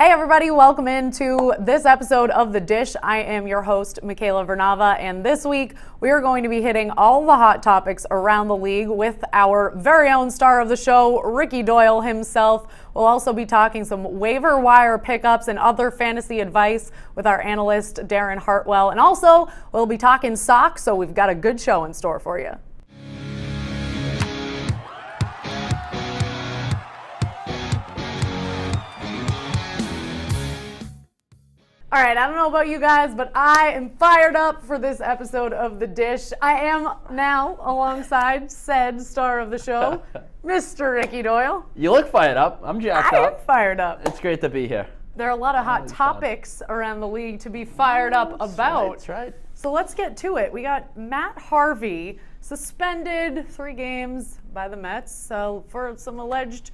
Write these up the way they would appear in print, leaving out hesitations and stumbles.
Hey everybody, welcome into this episode of The Dish. I am your host, Michaela Vernava, and this week we are going to be hitting all the hot topics around the league with our very own star of the show, Ricky Doyle himself. We'll also be talking some waiver wire pickups and other fantasy advice with our analyst, Darren Hartwell. And also, we'll be talking Sox, so we've got a good show in store for you. All right, I don't know about you guys, but I am fired up for this episode of The Dish. I am now alongside said star of the show, Mr. Ricky Doyle. You look fired up. I'm jacked up. I am fired up. It's great to be here. There are a lot of hot topics around the league to be fired up about. That's right. So let's get to it. We got Matt Harvey suspended 3 games by the Mets for some alleged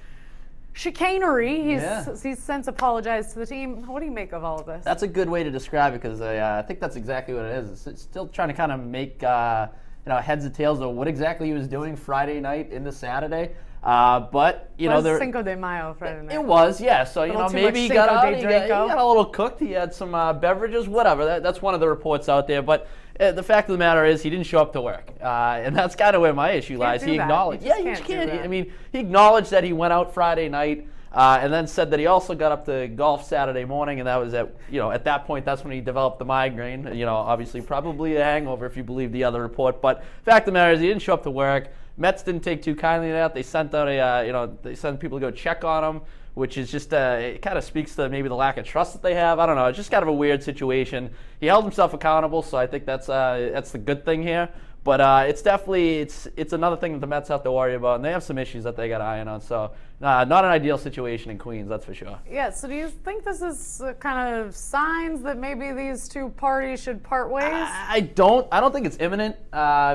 chicanery. He's since apologized to the team. What do you make of all of this? That's a good way to describe it because I think that's exactly what it is. It's still trying to kind of make heads and tails of what exactly he was doing Friday night into Saturday. But you know, Cinco de Mayo Friday night. It was, yeah. So maybe he got out, he got a little cooked. He had some beverages, whatever. That's one of the reports out there. But the fact of the matter is, he didn't show up to work, and that's kind of where my issue lies. He acknowledged, you just can't. I mean, he acknowledged that he went out Friday night, and then said that he also got up to golf Saturday morning, and that was at that point, that's when he developed the migraine. Obviously, probably a hangover if you believe the other report. But fact of the matter is, he didn't show up to work. Mets didn't take too kindly to that. They sent out they sent people to go check on him, which is just it kind of speaks to maybe the lack of trust that they have. I don't know. It's just kind of a weird situation. He held himself accountable, so I think that's the good thing here. But it's definitely it's another thing that the Mets have to worry about, and they have some issues that they got to iron on. So not an ideal situation in Queens, that's for sure. Yeah. So do you think this is kind of signs that maybe these two parties should part ways? I don't think it's imminent.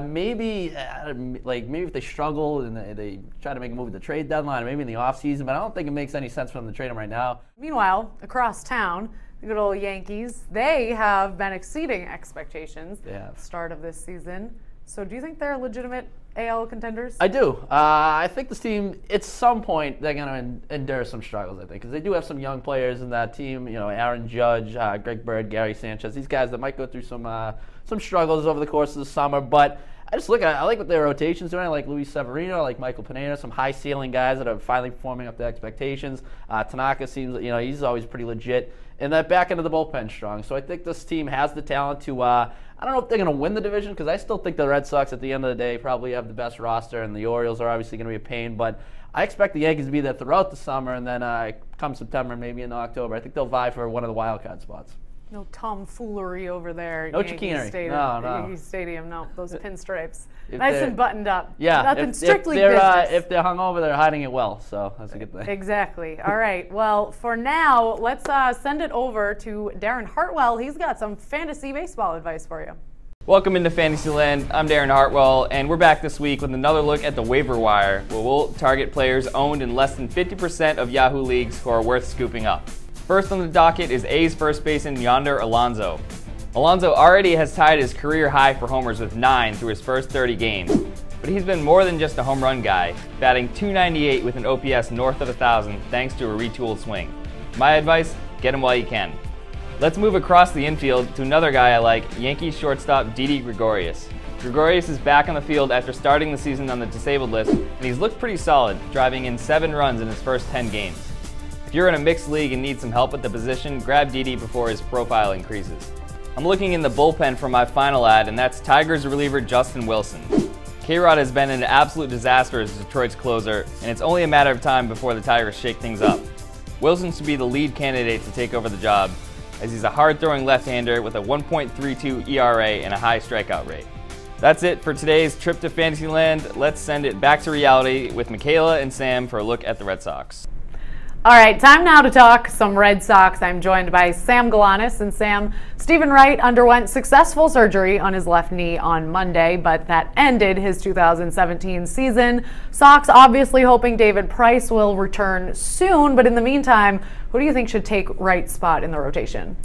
Maybe if they struggle and they try to make a move at the trade deadline, or maybe in the offseason, but I don't think it makes any sense for them to trade him right now. Meanwhile, across town, the good old Yankees, they have been exceeding expectations at the start of this season. So do you think they're legitimate AL contenders? I do. I think this team, at some point, they're going to endure some struggles, I think, because they do have some young players in that team. Aaron Judge, Greg Bird, Gary Sanchez, these guys that might go through some struggles over the course of the summer. But I like what their rotation's doing. I like Luis Severino, I like Michael Pineda, some high ceiling guys that are finally performing up to expectations. Tanaka seems, he's always pretty legit. And that back end of the bullpen strong. So I think this team has the talent to, I don't know if they're going to win the division, because I still think the Red Sox at the end of the day probably have the best roster, and the Orioles are obviously going to be a pain. But I expect the Yankees to be there throughout the summer, and then come September, maybe in October, I think they'll vie for one of the wild card spots. No tomfoolery over there. No chicanery. No. Yankee Stadium, no. Those pinstripes. Nice and buttoned up. Yeah. Nothing strictly business. If they're hungover, they're hiding it well, so that's a good thing. Exactly. All right. Well, for now, let's send it over to Darren Hartwell. He's got some fantasy baseball advice for you. Welcome into Fantasyland. I'm Darren Hartwell, and we're back this week with another look at the waiver wire, where we'll target players owned in less than 50% of Yahoo leagues who are worth scooping up. First on the docket is A's first baseman Yonder Alonso. Alonso already has tied his career high for homers with 9 through his first 30 games, but he's been more than just a home run guy, batting .298 with an OPS north of 1,000 thanks to a retooled swing. My advice, get him while you can. Let's move across the infield to another guy I like, Yankees shortstop Didi Gregorius. Gregorius is back on the field after starting the season on the disabled list, and he's looked pretty solid, driving in 7 runs in his first 10 games. If you're in a mixed league and need some help at the position, grab Didi before his profile increases. I'm looking in the bullpen for my final ad, and that's Tigers reliever Justin Wilson. K-Rod has been an absolute disaster as Detroit's closer, and it's only a matter of time before the Tigers shake things up. Wilson should be the lead candidate to take over the job, as he's a hard-throwing left-hander with a 1.32 ERA and a high strikeout rate. That's it for today's trip to Fantasyland. Let's send it back to reality with Michaela and Sam for a look at the Red Sox. All right, time now to talk some Red Sox. I'm joined by Sam Galanis. And Sam, Stephen Wright underwent successful surgery on his left knee on Monday, but that ended his 2017 season. Sox obviously hoping David Price will return soon, but in the meantime, who do you think should take Wright's spot in the rotation?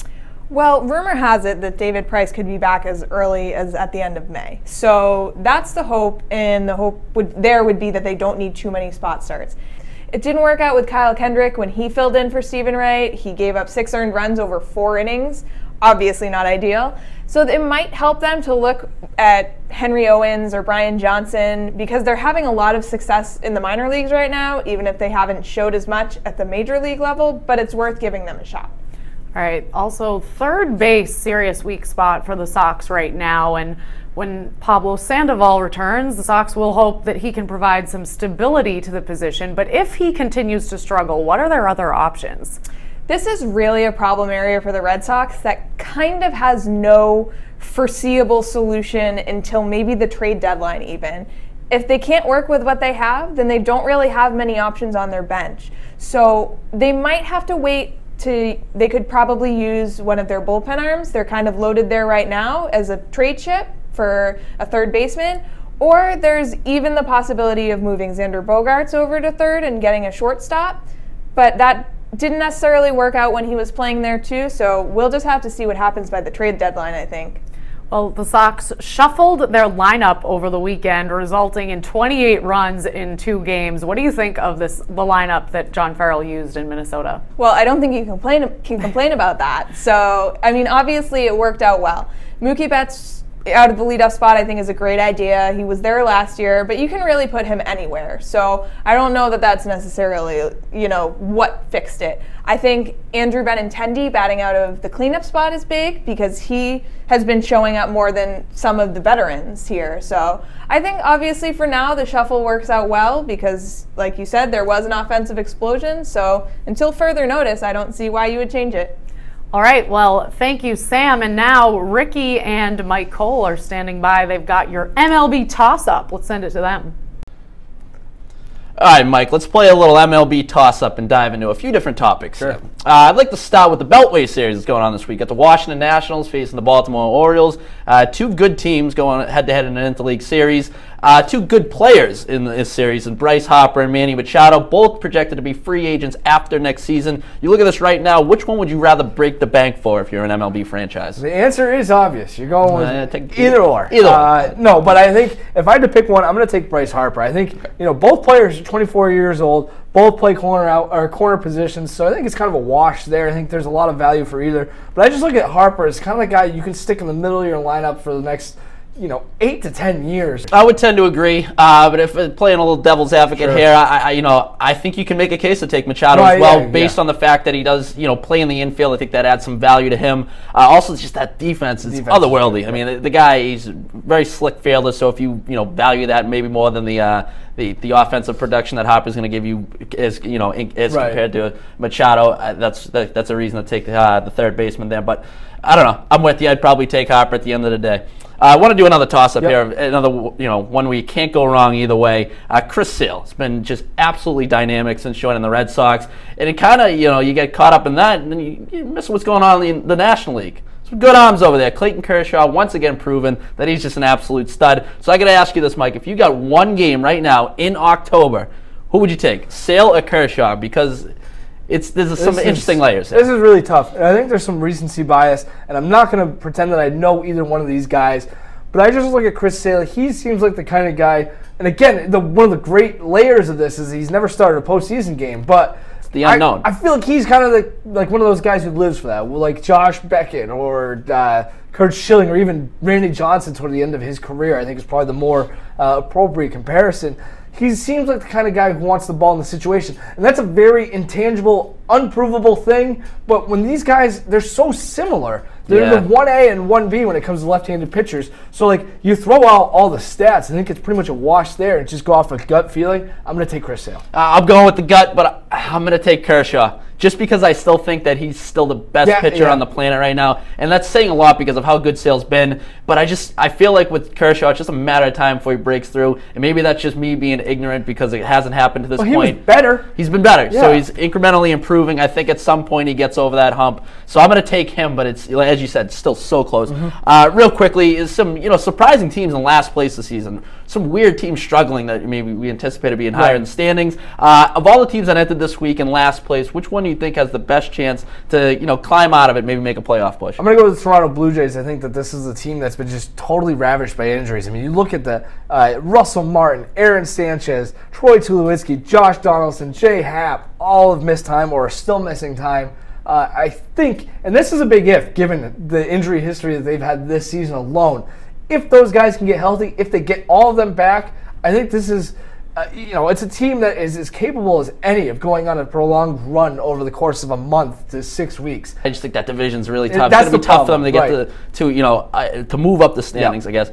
Well, rumor has it that David Price could be back as early as at the end of May. So that's the hope, and the hope would be that they don't need too many spot starts. It didn't work out with Kyle Kendrick when he filled in for Stephen Wright. He gave up 6 earned runs over 4 innings. Obviously not ideal. So it might help them to look at Henry Owens or Brian Johnson because they're having a lot of success in the minor leagues right now, even if they haven't showed as much at the major league level, but it's worth giving them a shot. All right, also third base, serious weak spot for the Sox right now, and when Pablo Sandoval returns, the Sox will hope that he can provide some stability to the position, but if he continues to struggle, what are their other options? This is really a problem area for the Red Sox that kind of has no foreseeable solution until maybe the trade deadline even. If they can't work with what they have, then they don't really have many options on their bench. So they might have to wait. They could probably use one of their bullpen arms. They're kind of loaded there right now as a trade chip for a third baseman. Or there's even the possibility of moving Xander Bogaerts over to third and getting a shortstop. But that didn't necessarily work out when he was playing there too. So we'll just have to see what happens by the trade deadline, I think. Well, the Sox shuffled their lineup over the weekend, resulting in 28 runs in 2 games. What do you think of the lineup that John Farrell used in Minnesota? Well, I don't think you can complain about that. So, I mean, obviously it worked out well. Mookie Betts out of the leadoff spot, I think, is a great idea. He was there last year, but you can really put him anywhere. So I don't know that that's necessarily, what fixed it. I think Andrew Benintendi batting out of the cleanup spot is big because he has been showing up more than some of the veterans here. So I think obviously for now the shuffle works out well because, like you said, there was an offensive explosion. So until further notice, I don't see why you would change it. All right, well, thank you, Sam. And now Ricky and Mike Cole are standing by. They've got your MLB toss-up. Let's send it to them. All right, Mike, let's play a little MLB toss-up and dive into a few different topics. Sure. I'd like to start with the Beltway series that's going on this week. Got the Washington Nationals facing the Baltimore Orioles. 2 good teams going head-to-head in an interleague series. 2 good players in this series, and Bryce Harper and Manny Machado, both projected to be free agents after next season. You look at this right now, which one would you rather break the bank for if you're an MLB franchise? The answer is obvious. You're going with either or. Either. No, but I think if I had to pick one, I'm going to take Bryce Harper. I think both players are 24 years old, both play corner positions, so I think it's kind of a wash there. I think there's a lot of value for either. But I just look at Harper as kind of the guy you can stick in the middle of your lineup for the next 8 to 10 years. I would tend to agree, but if playing a little devil's advocate here, I think you can make a case to take Machado as well, based on the fact that he does, play in the infield. I think that adds some value to him. Also, it's just that defense is otherworldly. I mean, the guy, he's very slick fielder, so if you value that maybe more than the offensive production that Harper's going to give you as compared to Machado, that's a reason to take the third baseman there. But I don't know. I'm with you. I'd probably take Harper at the end of the day. I want to do another toss-up here, another one where you can't go wrong either way. Chris Sale has been just absolutely dynamic since joining the Red Sox, and it kind of you get caught up in that, and then you miss what's going on in the National League. Some good arms over there. Clayton Kershaw once again proven that he's just an absolute stud. So I got to ask you this, Mike: if you got one game right now in October, who would you take, Sale or Kershaw? Because there's some interesting layers here. This is really tough. And I think there's some recency bias, and I'm not going to pretend that I know either one of these guys, but I just look at Chris Sale. He seems like the kind of guy, and again, one of the great layers of this is he's never started a postseason game, but it's the unknown. I feel like he's kind of like one of those guys who lives for that, like Josh Beckett or Kurt Schilling or even Randy Johnson toward the end of his career. I think is probably the more appropriate comparison. He seems like the kind of guy who wants the ball in the situation. And that's a very intangible, unprovable thing. But when these guys, they're so similar. They're the 1A and 1B when it comes to left-handed pitchers. So, you throw out all the stats. I think it's pretty much a wash there and just go off a gut feeling. I'm going to take Chris Sale. I'm going with the gut, but I'm going to take Kershaw. Just because I still think that he's still the best pitcher on the planet right now. And that's saying a lot because of how good Sale's been. But I feel like with Kershaw, it's just a matter of time before he breaks through. And maybe that's just me being ignorant because it hasn't happened to this point. He was better. He's been better. Yeah. So he's incrementally improving. I think at some point he gets over that hump. So I'm going to take him, but it's, as you said, still so close. Real quickly, is some surprising teams in last place this season. some weird teams struggling that maybe we anticipated being higher in the standings. Of all the teams that entered this week in last place, which one do you think has the best chance to climb out of it, maybe make a playoff push? I'm going to go with the Toronto Blue Jays. I think that this is a team that's been just totally ravished by injuries. I mean, you look at the Russell Martin, Aaron Sanchez, Troy Tulowitzki, Josh Donaldson, Jay Happ, all have missed time or are still missing time. I think, and this is a big if, given the injury history that they've had this season alone, if those guys can get healthy, if they get all of them back, I think this is, it's a team that is as capable as any of going on a prolonged run over the course of a month to 6 weeks. I just think that division's really tough. It's going to be tough for them to get to move up the standings, I guess.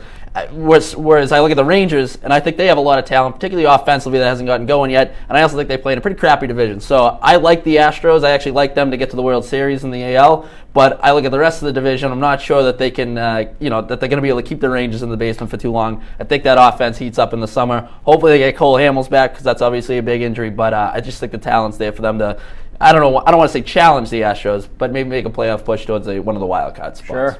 Whereas I look at the Rangers, and I think they have a lot of talent, particularly offensively, that hasn't gotten going yet. And I also think they play in a pretty crappy division. So I like the Astros. I actually like them to get to the World Series in the AL. But I look at the rest of the division. I'm not sure that they can, that they're going to be able to keep the Rangers in the basement for too long. I think that offense heats up in the summer. Hopefully they get Cole Hamels back, because that's obviously a big injury. But I just think the talent's there for them to, I don't want to say challenge the Astros, but maybe make a playoff push towards one of the wild card spots. Sure.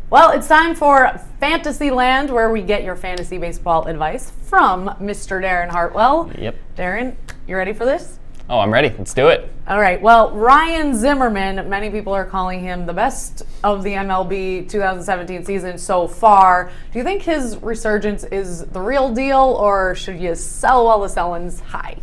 Well, it's time for Fantasyland, where we get your fantasy baseball advice from Mr. Darren Hartwell. Yep. Darren, you ready for this? Oh, I'm ready. Let's do it. All right. Well, Ryan Zimmerman, many people are calling him the best of the MLB 2017 season so far. Do you think his resurgence is the real deal, or should you sell while the selling's high?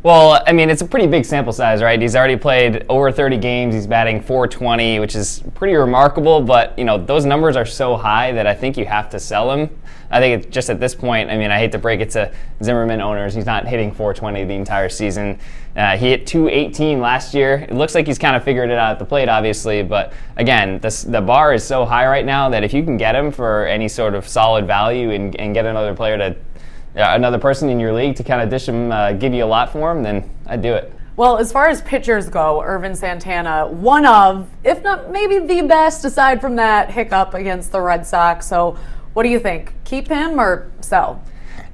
Well, I mean, it's a pretty big sample size, right? He's already played over 30 games. He's batting .420, which is pretty remarkable. But, those numbers are so high that I think you have to sell him. I think it's just at this point, I mean, I hate to break it to Zimmerman owners. He's not hitting .420 the entire season. He hit .218 last year. It looks like he's kind of figured it out at the plate, obviously. But, again, the bar is so high right now that if you can get him for any sort of solid value and get another player to another person in your league to kind of dish him, give you a lot for him, then I'd do it. Well, as far as pitchers go, Irvin Santana, one of, if not maybe the best, aside from that hiccup against the Red Sox. So what do you think? Keep him or sell?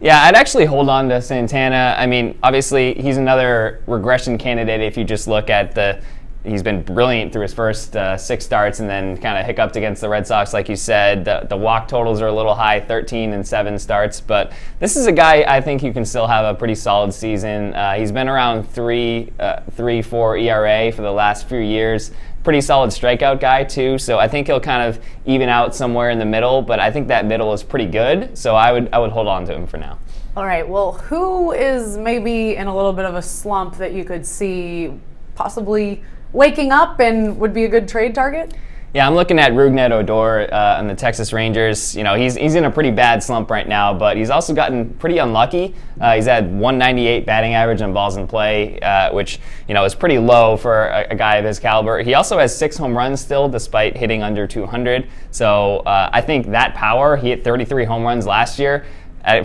Yeah, I'd actually hold on to Santana. I mean, obviously, he's another regression candidate if you just look at he's been brilliant through his first 6 starts and then kind of hiccuped against the Red Sox, like you said. The walk totals are a little high, 13 and 7 starts. But this is a guy I think you can still have a pretty solid season. He's been around 3.4 ERA for the last few years. Pretty solid strikeout guy, too. So I think he'll kind of even out somewhere in the middle. But I think that middle is pretty good. So I would hold on to him for now. All right. Well, who is maybe in a little bit of a slump that you could see possibly waking up and would be a good trade target? Yeah, I'm looking at Rougned Odor on the Texas Rangers. He's in a pretty bad slump right now, but he's also gotten pretty unlucky. He's had 198 batting average on balls in play, which is pretty low for a guy of his caliber. He also has 6 home runs still, despite hitting under 200. So I think that power, he hit 33 home runs last year.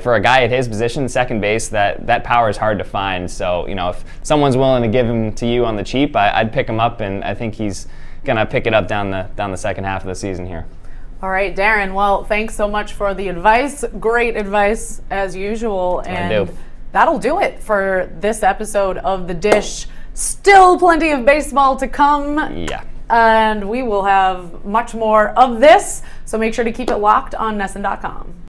For a guy at his position, second base, that power is hard to find. So, if someone's willing to give him to you on the cheap, I'd pick him up, and I think he's going to pick it up down the second half of the season here. All right, Darren. Well, thanks so much for the advice. Great advice, as usual. And that'll do it for this episode of The Dish. Still plenty of baseball to come. Yeah. And we will have much more of this. So make sure to keep it locked on NESN.com.